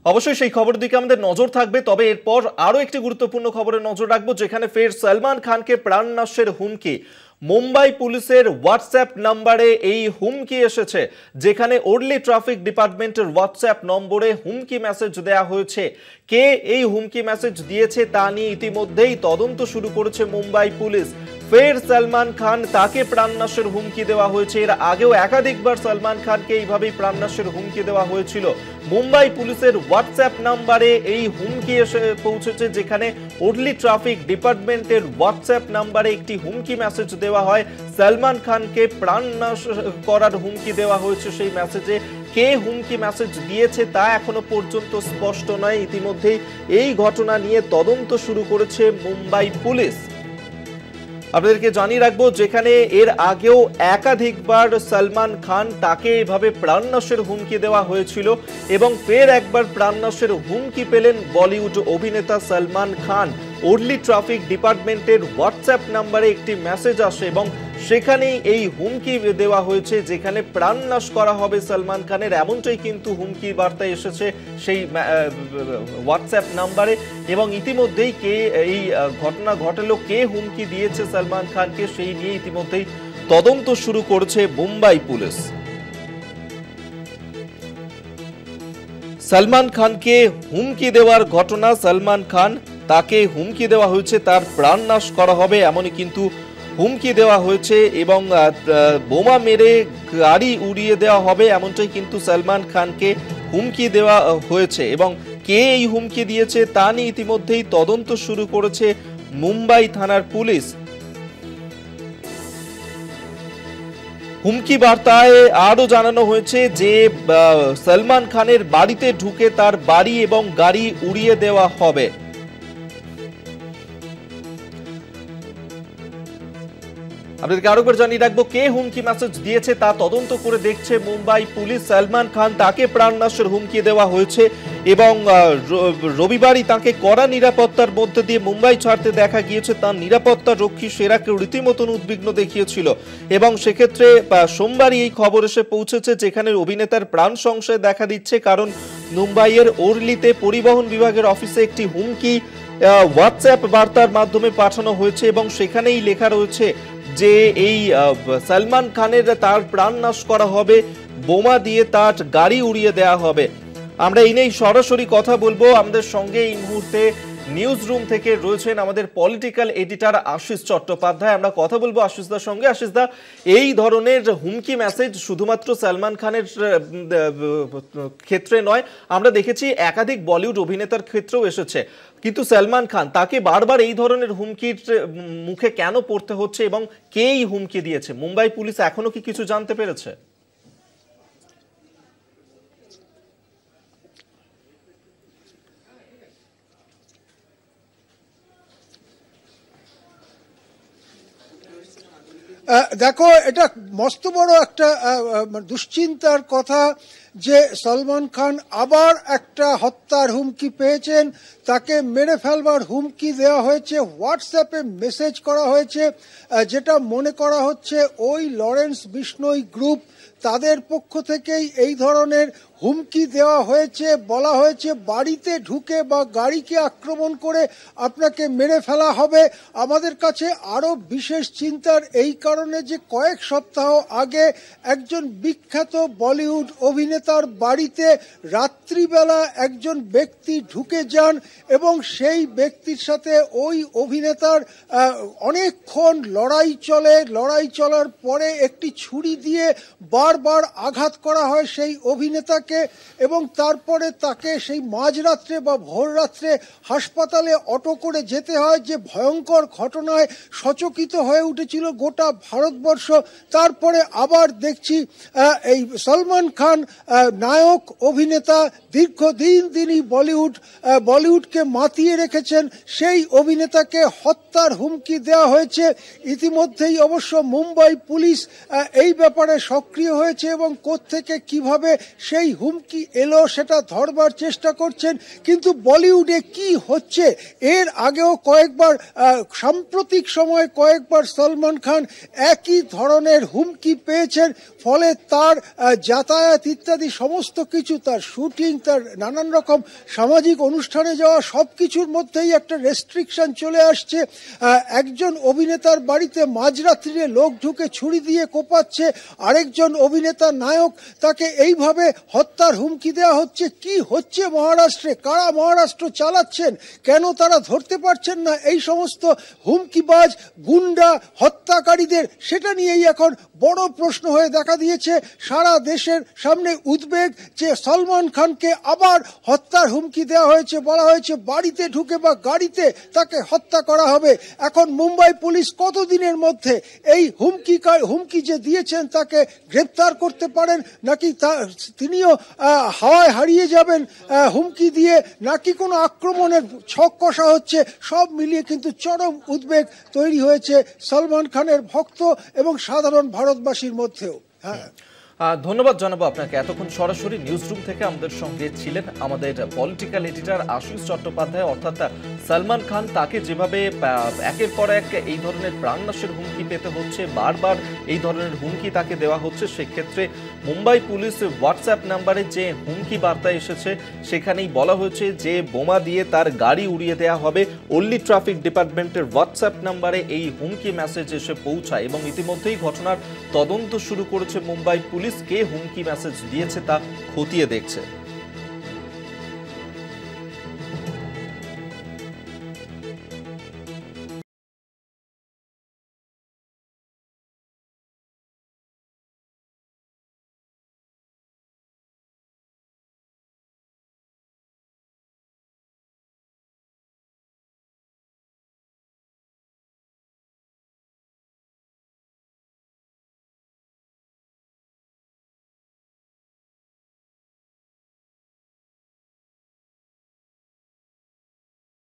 অবশ্যই সেই খবরের দিকে আমাদের নজর থাকবে। তবে এরপর আরো একটি গুরুত্বপূর্ণ খবরে নজর রাখবো, যেখানে ফের সলমান খানকে প্রাণনাশের হুমকি। মুম্বাই পুলিশের হোয়াটসঅ্যাপ নম্বরে এই হুমকি এসেছে, যেখানে ওরলি ট্রাফিক ডিপার্টমেন্টের হোয়াটসঅ্যাপ নম্বরে হুমকি মেসেজ দেয়া হয়েছে। কে এই হুমকি মেসেজ দিয়েছে তা নিয়ে ইতিমধ্যেই তদন্ত শুরু করেছে মুম্বাই পুলিশ। ফের সলমান খান, তাকে প্রাণনাশের হুমকি দেওয়া হয়েছে। এর আগেও একাধিকবার সলমান খানকে এইভাবেই প্রাণনাশের হুমকি দেওয়া হয়েছিল। মুম্বাই পুলিশের হোয়াটসঅ্যাপ নাম্বারে এই হুমকি এসে পৌঁছেছে, যেখানে ওরলি ট্রাফিক ডিপার্টমেন্টের হোয়াটসঅ্যাপ নাম্বারে একটি হুমকি মেসেজ দেওয়া হয়। সলমান খানকে প্রাণনাশ করার হুমকি দেওয়া হয়েছে। সেই মেসেজে কে হুমকি মেসেজ দিয়েছে তা এখনো পর্যন্ত স্পষ্ট নয়। ইতিমধ্যেই এই ঘটনা নিয়ে তদন্ত শুরু করেছে মুম্বাই পুলিশ। আপনাদেরকে জানিয়ে রাখবো, যেখানে এর আগেও একাধিকবার সলমান খান, তাকে এভাবে প্রাণনাশের হুমকি দেওয়া হয়েছিল এবং ফের একবার প্রাণনাশের হুমকি পেলেন বলিউড অভিনেতা সলমান খান। ওরলি ট্রাফিক ডিপার্টমেন্টের হোয়াটসঅ্যাপ নাম্বারে একটি মেসেজ আসে এবং সেখানেই এই হুমকি দেওয়া হয়েছে, যেখানে প্রাণনাশ করা হবে সলমান খানের, এমনটাই কিন্তু হুমকি বার্তা এসেছে সেই হোয়াটসঅ্যাপ নাম্বারে। এবং ইতিমধ্যেই কে এই ঘটনা ঘটালো, কে হুমকি দিয়েছে সলমান খানকে, সেই নিয়ে ইতিমধ্যেই তদন্ত শুরু করেছে মুম্বাই পুলিশ। সলমান খানকে হুমকি দেওয়ার ঘটনা, সলমান খান, তাকে হুমকি দেওয়া হয়েছে তার প্রাণনাশ করা হবে, এমনই কিন্তু হুমকি দেওয়া হয়েছে এবং বোমা মেরে গাড়ি উড়িয়ে দেওয়া হবে, এমনটাই কিন্তু সলমান খানকে হুমকি দেওয়া হয়েছে। এবং কে এই হুমকি দিয়েছে তা নিয়ে ইতিমধ্যেই তদন্ত শুরু করেছে মুম্বাই থানার পুলিশ। হুমকি বার্তায় আরো জানানো হয়েছে যে সলমান খানের বাড়িতে ঢুকে তার বাড়ি এবং গাড়ি উড়িয়ে দেওয়া হবে। আপনাদেরকে আরো একবার জানিয়ে রাখবো, কে হুমকি মেসেজ দিয়েছে তা তদন্ত করে দেখছে মুম্বাই পুলিশ। সলমান খান, তাকে প্রাণনাশের হুমকি দেওয়া হয়েছে এবং রবিবারই তাকে কড়া নিরাপত্তার মধ্যে দিয়ে মুম্বাই ছাড়তে দেখা গিয়েছে। তার নিরাপত্তা রক্ষী সেরাকে রীতিমতন উদ্বিগ্ন দেখিয়েছিল এবং সেক্ষেত্রে সোমবারই এই খবর এসে পৌঁছেছে, যেখানে অভিনেতার প্রাণ সংশয় দেখা দিচ্ছে, কারণ মুম্বাইয়ের ওরলিতে পরিবহন বিভাগের অফিসে একটি হুমকি হোয়াটসঅ্যাপ বার্তার মাধ্যমে পাঠানো হয়েছে এবং সেখানেই লেখা রয়েছে যে এই সলমান খানের তার প্রাণনাশ করা হবে, বোমা দিয়ে তার গাড়ি উড়িয়ে দেওয়া হবে। আমরা এই নিয়ে সরাসরি কথা বলবো। আমাদের সঙ্গে এই মুহূর্তে নিউজ রুম থেকে রয়েছেন আমাদের পলিটিক্যাল এডিটর আশিস চট্টোপাধ্যায়। আমরা কথা বলবো আশিসদার সঙ্গে। আশিসদা, এই ধরনের হুমকি মেসেজ শুধুমাত্র সলমান খানের ক্ষেত্রে নয়, আমরা দেখেছি একাধিক বলিউড অভিনেতার ক্ষেত্রেও এসেছে, কিন্তু সলমান খান, তাকে বারবার এই ধরনের হুমকির মুখে কেন পড়তে হচ্ছে এবং কে এই হুমকি দিয়েছে? মুম্বাই পুলিশ এখনো কি কিছু জানতে পেরেছে? দেখো, এটা মস্ত বড় একটা দুশ্চিন্তার কথা যে সলমান খান আবার একটা হত্যার হুমকি পেয়েছেন। তাকে মেরে ফেলবার হুমকি দেওয়া হয়েছে, হোয়াটসঅ্যাপে মেসেজ করা হয়েছে, যেটা মনে করা হচ্ছে ওই লরেন্স বিষ্ণোই গ্রুপ, তাদের পক্ষ থেকেই এই ধরনের হুমকি দেওয়া হয়েছে। বলা হয়েছে বাড়িতে ঢুকে বা গাড়িকে আক্রমণ করে আপনাকে মেরে ফেলা হবে। আমাদের কাছে আরও বিশেষ চিন্তার এই কারণে যে কয়েক সপ্তাহ আগে একজন বিখ্যাত বলিউড অভিনেতার বাড়িতে রাত্রিবেলা একজন ব্যক্তি ঢুকে যান এবং সেই ব্যক্তির সাথে ওই অভিনেতার অনেকক্ষণ লড়াই চলে। লড়াই চলার পরে একটি ছুরি দিয়ে বারবার আঘাত করা হয় সেই অভিনেতাকে এবং তারপরে তাকে সেই মাঝরাত্রে বা ভোররাত্রে হাসপাতালে অটো করে যেতে হয়, যে ভয়ঙ্কর ঘটনায় সচকিত হয়ে উঠেছিল গোটা ভারতবর্ষ। তারপরে আবার দেখছি এই সলমান খান, নায়ক অভিনেতা, দীর্ঘদিন তিনি বলিউডকে মাতিয়ে রেখেছেন, সেই অভিনেতাকে হত্যার হুমকি দেওয়া হয়েছে। ইতিমধ্যেই অবশ্য মুম্বাই পুলিশ এই ব্যাপারে সক্রিয় হয়েছে এবং কোত্থেকে কিভাবে সেই হুমকি এলো সেটা ধরবার চেষ্টা করছেন। কিন্তু বলিউডে কি হচ্ছে এর আগেও কয়েকবার, সাম্প্রতিক সময়ে কয়েকবার সলমান খান একই ধরনের হুমকি পেয়েছেন। ফলে তার যাতায়াত ইত্যাদি সমস্ত কিছু, তার শুটিং, তার নানান রকম সামাজিক অনুষ্ঠানে যাওয়া, সব কিছুর মধ্যেই একটা রেস্ট্রিকশন চলে আসছে। একজন অভিনেতার বাড়িতে মাঝরাত্রিরে লোক ঢুকে ছুরি দিয়ে কোপাচ্ছে, আরেকজন অভিনেতা নায়ক, তাকে এইভাবে হত্যার হুমকি দেওয়া হচ্ছে। কি হচ্ছে মহারাষ্ট্রে? কারা মহারাষ্ট্র চালাচ্ছেন? কেন তারা ধরতে পারছেন না এই সমস্ত হুমকিবাজ গুন্ডা হত্যাকারীদের? সেটা নিয়েই এখন বড় প্রশ্ন হয়ে দেখা দিয়েছে। সারা দেশের সামনে উদ্বেগ যে সলমান খানকে আবার হত্যার হুমকি দেওয়া হয়েছে, বলা হয়েছে বাড়িতে ঢুকে বা গাড়িতে তাকে হত্যা করা হবে। এখন মুম্বাই পুলিশ কতদিনের মধ্যে এই হুমকি যে দিয়েছেন তাকে গ্রেপ্তার করতে পারেন, নাকি তিনিও হাওয়ায় হারিয়ে যাবেন হুমকি দিয়ে, নাকি কোনো আক্রমণের ছক কষা হচ্ছে? সব মিলিয়ে কিন্তু চরম উদ্বেগ তৈরি হয়েছে সলমান খানের ভক্ত এবং সাধারণ ভারতবাসীর মধ্যেও। হ্যাঁ, ধন্যবাদ জানাবো আপনাকে। এতক্ষণ সরাসরি নিউজ রুম থেকে আমাদের সঙ্গে ছিলেন আমাদের পলিটিক্যাল এডিটর আশিস চট্টোপাধ্যায়। অর্থাৎ সলমান খান, তাকে যেভাবে একের পর এক এই ধরনের প্রাণনাশের হুমকি পেতে হচ্ছে, বারবার এই ধরনের হুমকি তাকে দেওয়া হচ্ছে, সেক্ষেত্রে মুম্বাই পুলিশ হোয়াটসঅ্যাপ নাম্বারে যে হুমকি বার্তা এসেছে সেখানেই বলা হয়েছে যে বোমা দিয়ে তার গাড়ি উড়িয়ে দেওয়া হবে। ওল্লি ট্রাফিক ডিপার্টমেন্টের হোয়াটসঅ্যাপ নাম্বারে এই হুমকি মেসেজ এসে পৌঁছায় এবং ইতিমধ্যেই ঘটনার তদন্ত শুরু করেছে মুম্বাই পুলিশ। কে হুমকি মেসেজ দিয়েছে তা খতিয়ে দেখছে।